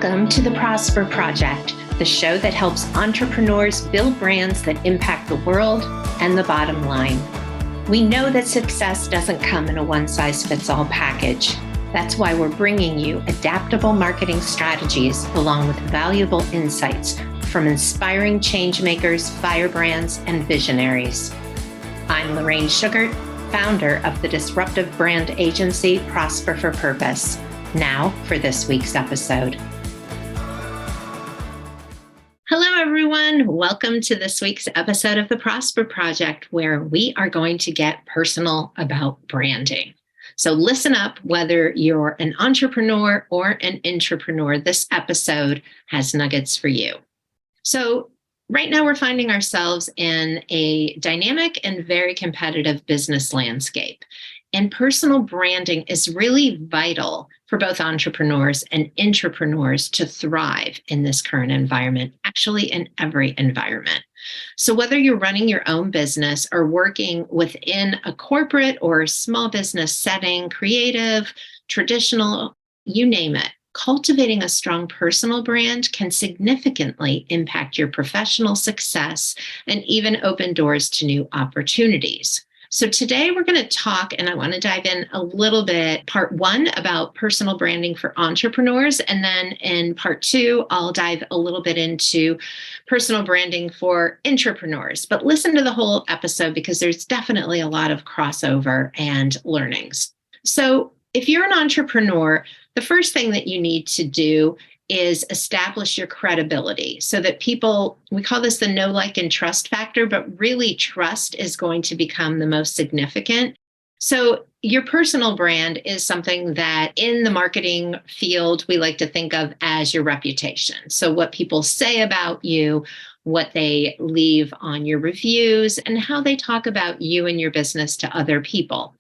Welcome to the Prosper Project, the show that helps entrepreneurs build brands that impact the world and the bottom line. We know that success doesn't come in a one-size-fits-all package. That's why we're bringing you adaptable marketing strategies along with valuable insights from inspiring changemakers, firebrands, and visionaries. I'm Lorraine Sugart, founder of the disruptive brand agency Prosper for Purpose. Now for this week's episode. Hello, everyone. Welcome to this week's episode of the Prosper Project, where we are going to get personal about branding. So listen up, whether you're an entrepreneur or an intrapreneur, this episode has nuggets for you. So right now we're finding ourselves in a dynamic and very competitive business landscape. And personal branding is really vital for both entrepreneurs and intrapreneurs to thrive in this current environment, actually in every environment. So whether you're running your own business or working within a corporate or small business setting, creative, traditional, you name it, cultivating a strong personal brand can significantly impact your professional success and even open doors to new opportunities. So today we're going to talk, and I want to dive in a little bit, part one about personal branding for entrepreneurs. And then in part two, I'll dive a little bit into personal branding for intrapreneurs. But listen to the whole episode because there's definitely a lot of crossover and learnings. So if you're an entrepreneur, the first thing that you need to do is establish your credibility so that people, we call this the know, like, and trust factor, but really trust is going to become the most significant. So your personal brand is something that in the marketing field, we like to think of as your reputation. So what people say about you, what they leave on your reviews, and how they talk about you and your business to other people.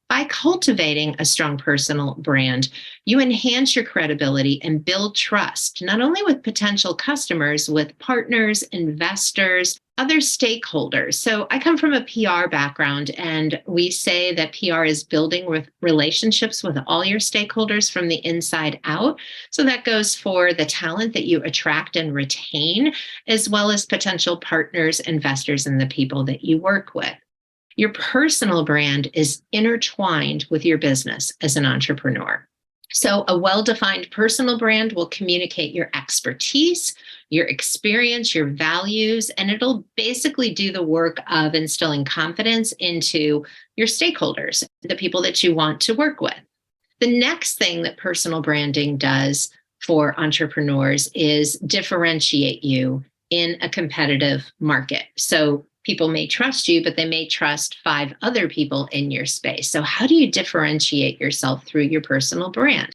By cultivating a strong personal brand, you enhance your credibility and build trust, not only with potential customers, with partners, investors, other stakeholders. So I come from a PR background, and we say that PR is building with relationships with all your stakeholders from the inside out. So that goes for the talent that you attract and retain, as well as potential partners, investors, and the people that you work with. Your personal brand is intertwined with your business as an entrepreneur. So a well-defined personal brand will communicate your expertise, your experience, your values, and it'll basically do the work of instilling confidence into your stakeholders, the people that you want to work with. The next thing that personal branding does for entrepreneurs is differentiate you in a competitive market. So people may trust you, but they may trust 5 other people in your space. So how do you differentiate yourself through your personal brand?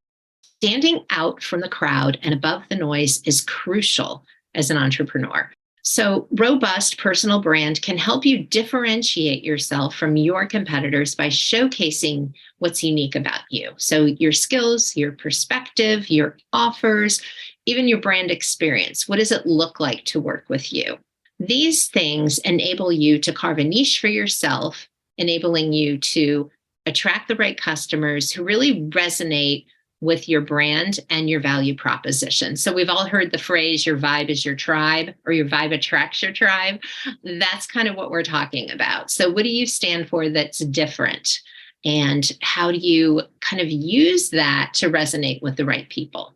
Standing out from the crowd and above the noise is crucial as an entrepreneur. So robust personal brand can help you differentiate yourself from your competitors by showcasing what's unique about you. So your skills, your perspective, your offers, even your brand experience. What does it look like to work with you? These things enable you to carve a niche for yourself, enabling you to attract the right customers who really resonate with your brand and your value proposition. So we've all heard the phrase, your vibe is your tribe, or your vibe attracts your tribe. That's kind of what we're talking about. So what do you stand for that's different? And how do you kind of use that to resonate with the right people?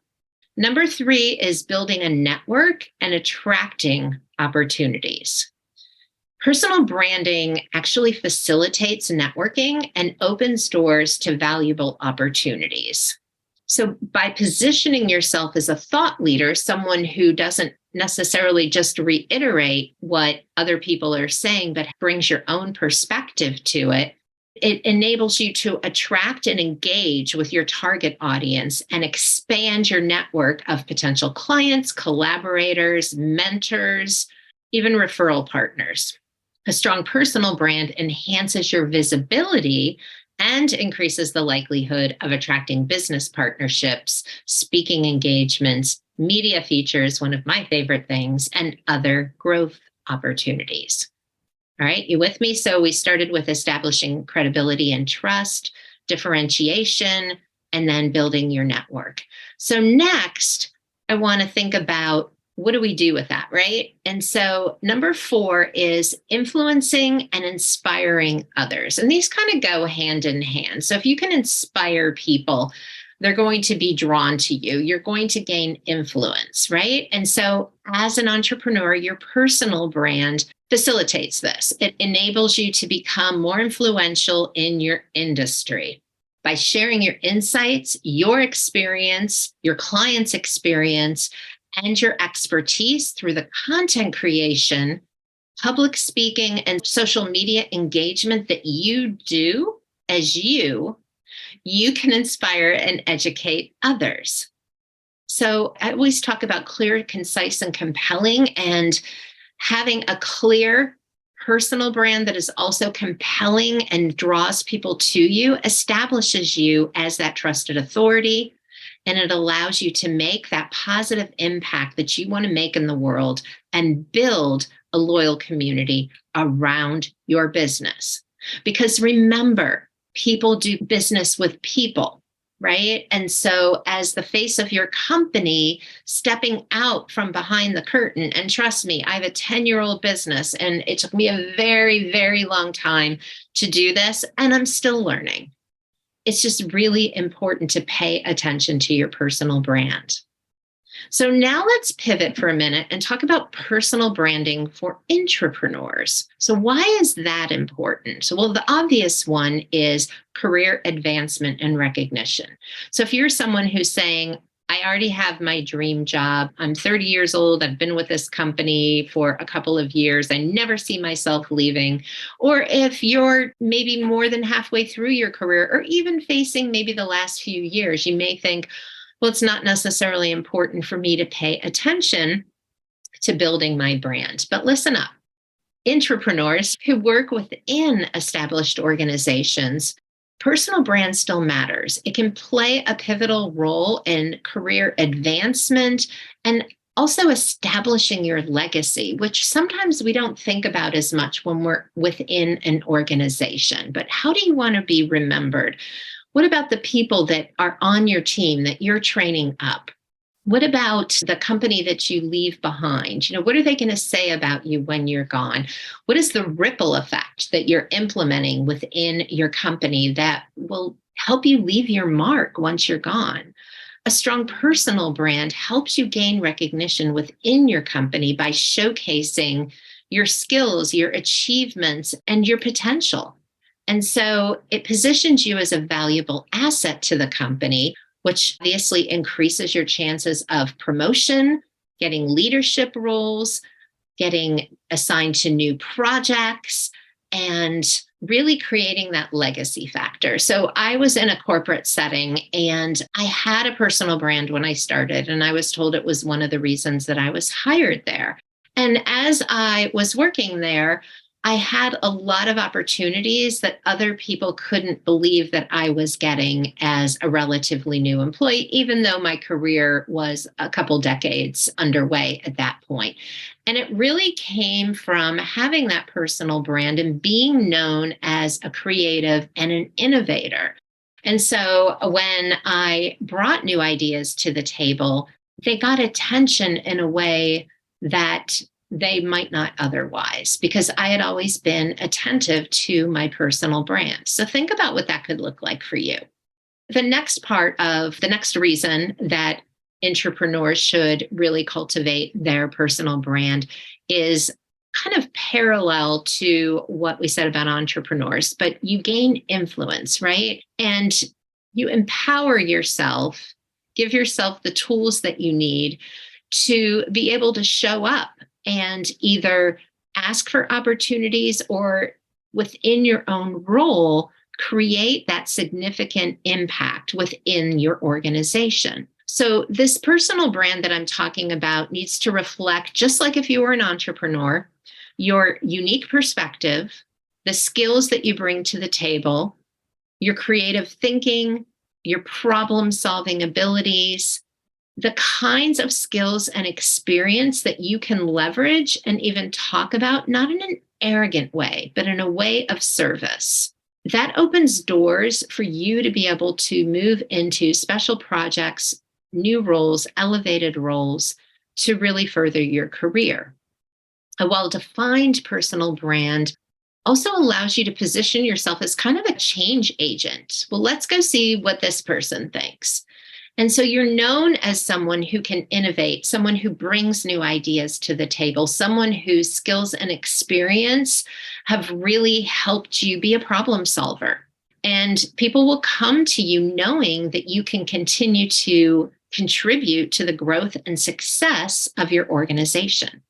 Number 3 is building a network and attracting opportunities. Personal branding actually facilitates networking and opens doors to valuable opportunities. So by positioning yourself as a thought leader, someone who doesn't necessarily just reiterate what other people are saying, but brings your own perspective to it, it enables you to attract and engage with your target audience and expand your network of potential clients, collaborators, mentors, even referral partners. A strong personal brand enhances your visibility and increases the likelihood of attracting business partnerships, speaking engagements, media features, one of my favorite things, and other growth opportunities. All right, you with me? So we started with establishing credibility and trust, differentiation, and then building your network. So next, I want to think about what do we do with that, right? And so number 4 is influencing and inspiring others. And these kind of go hand in hand. So if you can inspire people, they're going to be drawn to you. You're going to gain influence, right? And so as an entrepreneur, your personal brand facilitates this. It enables you to become more influential in your industry by sharing your insights, your experience, your client's experience, and your expertise through the content creation, public speaking, and social media engagement that you do as you can inspire and educate others. So I always talk about clear, concise, and compelling, and having a clear personal brand that is also compelling and draws people to you establishes you as that trusted authority, and it allows you to make that positive impact that you want to make in the world and build a loyal community around your business. Because remember, people do business with people, right? And so, as the face of your company, stepping out from behind the curtain, and trust me, I have a 10-year-old business, and it took me a very, very long time to do this, and I'm still learning. It's just really important to pay attention to your personal brand. So now let's pivot for a minute and talk about personal branding for intrapreneurs. So why is that important? So, well, the obvious one is career advancement and recognition. So if you're someone who's saying, I already have my dream job. I'm 30 years old. I've been with this company for a couple of years. I never see myself leaving. Or if you're maybe more than halfway through your career, or even facing maybe the last few years, you may think, well, it's not necessarily important for me to pay attention to building my brand. But listen up. Intrapreneurs who work within established organizations, personal brand still matters. It can play a pivotal role in career advancement and also establishing your legacy, which sometimes we don't think about as much when we're within an organization. But how do you want to be remembered? What about the people that are on your team that you're training up? What about the company that you leave behind? What are they going to say about you when you're gone? What is the ripple effect that you're implementing within your company that will help you leave your mark once you're gone? A strong personal brand helps you gain recognition within your company by showcasing your skills, your achievements, and your potential. And so it positions you as a valuable asset to the company, which obviously increases your chances of promotion, getting leadership roles, getting assigned to new projects, and really creating that legacy factor. So I was in a corporate setting and I had a personal brand when I started, and I was told it was one of the reasons that I was hired there. And as I was working there, I had a lot of opportunities that other people couldn't believe that I was getting as a relatively new employee, even though my career was a couple decades underway at that point. And it really came from having that personal brand and being known as a creative and an innovator. And so when I brought new ideas to the table, they got attention in a way that they might not otherwise, because I had always been attentive to my personal brand. So think about what that could look like for you. The next reason that entrepreneurs should really cultivate their personal brand is kind of parallel to what we said about entrepreneurs, but you gain influence, right? And you empower yourself, give yourself the tools that you need to be able to show up and either ask for opportunities or within your own role, create that significant impact within your organization. So this personal brand that I'm talking about needs to reflect, just like if you were an entrepreneur, your unique perspective, the skills that you bring to the table, your creative thinking, your problem-solving abilities, the kinds of skills and experience that you can leverage and even talk about, not in an arrogant way, but in a way of service. That opens doors for you to be able to move into special projects new roles, elevated roles to really further your career. A well-defined personal brand also allows you to position yourself as kind of a change agent. Well, let's go see what this person thinks. And so you're known as someone who can innovate, someone who brings new ideas to the table, someone whose skills and experience have really helped you be a problem solver. And people will come to you knowing that you can continue to contribute to the growth and success of your organization.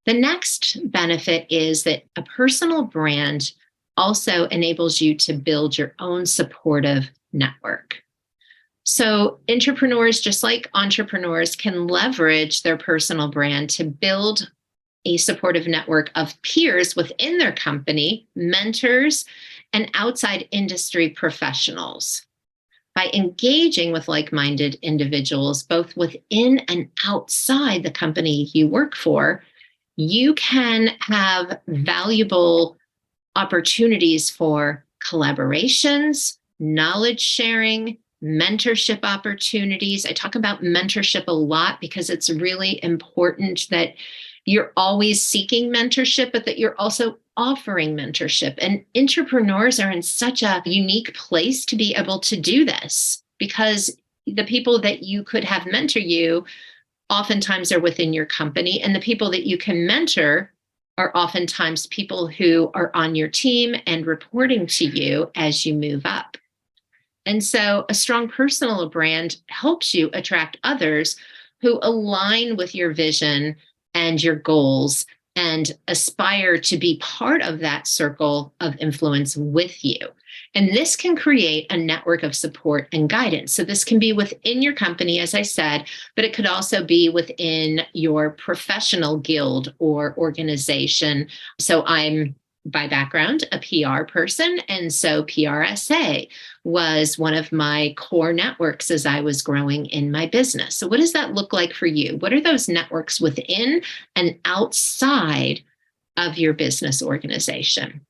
The next benefit is that a personal brand also enables you to build your own supportive network. So, intrapreneurs, just like entrepreneurs, can leverage their personal brand to build a supportive network of peers within their company, mentors, and outside industry professionals. By engaging with like minded individuals, both within and outside the company you work for, you can have valuable opportunities for collaborations, knowledge sharing, mentorship opportunities. I talk about mentorship a lot because it's really important that you're always seeking mentorship, but that you're also offering mentorship. And entrepreneurs are in such a unique place to be able to do this because the people that you could have mentor you oftentimes are within your company, and the people that you can mentor are oftentimes people who are on your team and reporting to you as you move up. And so a strong personal brand helps you attract others who align with your vision and your goals and aspire to be part of that circle of influence with you. And this can create a network of support and guidance. So this can be within your company, as I said, but it could also be within your professional guild or organization. So I'm, by background, a PR person. And so PRSA was one of my core networks as I was growing in my business. So what does that look like for you? What are those networks within and outside of your business organization?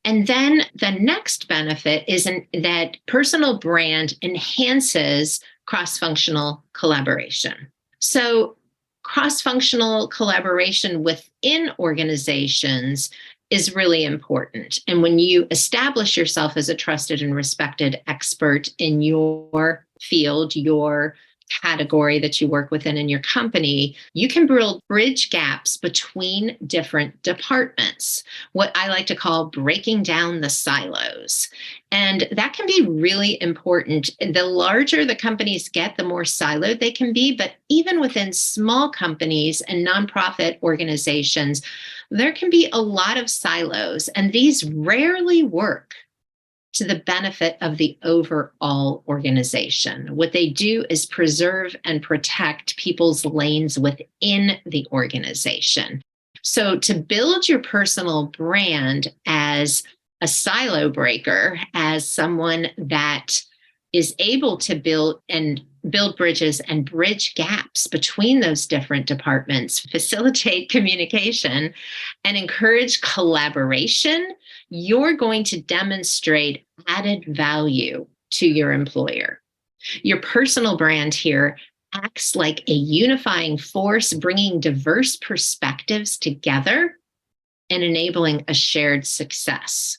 And then the next benefit is that personal brand enhances cross-functional collaboration. So cross-functional collaboration within organizations is really important. And when you establish yourself as a trusted and respected expert in your field, your category that you work within in your company, you can build bridge gaps between different departments, what I like to call breaking down the silos. And that can be really important. The larger the companies get, the more siloed they can be. But even within small companies and nonprofit organizations, there can be a lot of silos, and these rarely work to the benefit of the overall organization. What they do is preserve and protect people's lanes within the organization. So to build your personal brand as a silo breaker, as someone that is able to build bridges and bridge gaps between those different departments, facilitate communication, and encourage collaboration, you're going to demonstrate added value to your employer. Your personal brand here acts like a unifying force, bringing diverse perspectives together and enabling a shared success.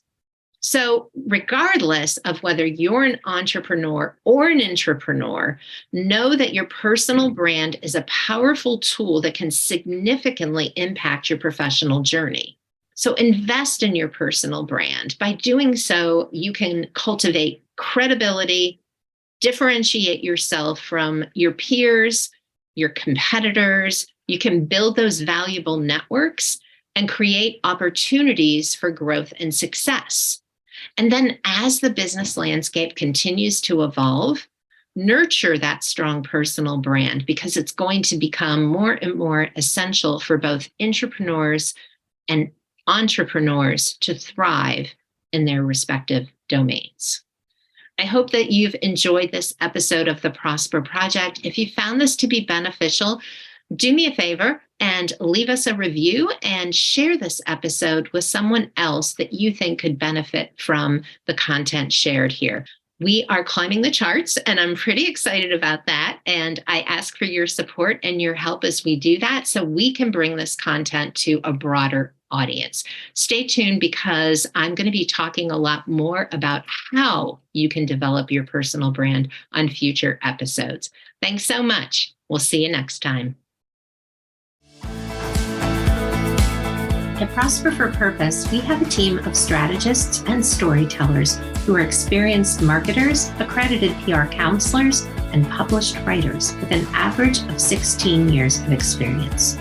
So regardless of whether you're an entrepreneur or an intrapreneur, know that your personal brand is a powerful tool that can significantly impact your professional journey. So invest in your personal brand. By doing so, you can cultivate credibility, differentiate yourself from your peers, your competitors. You can build those valuable networks and create opportunities for growth and success. And then as the business landscape continues to evolve, nurture that strong personal brand because it's going to become more and more essential for both intrapreneurs and entrepreneurs to thrive in their respective domains. I hope that you've enjoyed this episode of the Prosper Project. If you found this to be beneficial, do me a favor and leave us a review and share this episode with someone else that you think could benefit from the content shared here. We are climbing the charts, and I'm pretty excited about that. And I ask for your support and your help as we do that so we can bring this content to a broader audience. Stay tuned because I'm going to be talking a lot more about how you can develop your personal brand on future episodes. Thanks so much. We'll see you next time. At Prosper for Purpose, we have a team of strategists and storytellers who are experienced marketers, accredited PR counselors, and published writers with an average of 16 years of experience.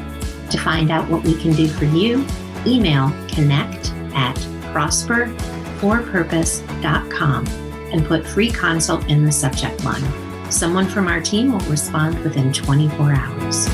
To find out what we can do for you, email connect@prosperforpurpose.com and put free consult in the subject line. Someone from our team will respond within 24 hours.